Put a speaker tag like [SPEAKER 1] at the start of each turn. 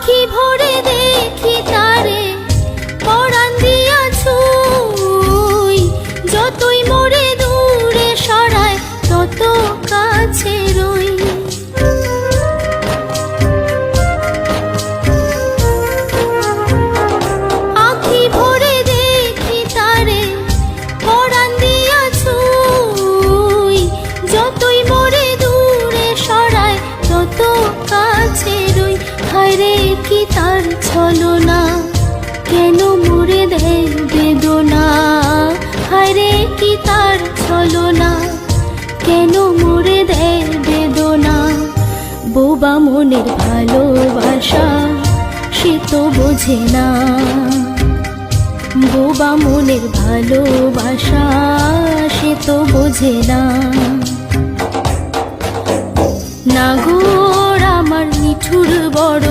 [SPEAKER 1] আখি ভরে দেখি তারে পরাণ দিয়া ছুঁই, যতই মোরে দূরে সরায় তত কাছে রই। আখি ভরে দেখি তারে পরাণ দিয়া ছুঁই, যতই মোরে দূরে সরায় তত কাছে রই। হায়রে কি তার ছলনা, কেন মোরে দেয় বেদনা। হায়রে কি তার ছলনা, কেন মোরে দেয় বেদনা। বোবা মনের ভালোবাসা সে তো বোঝে না, বোবা মনের ভালোবাসা সে তো বোঝে না। নাগর আমার নিঠুর বড়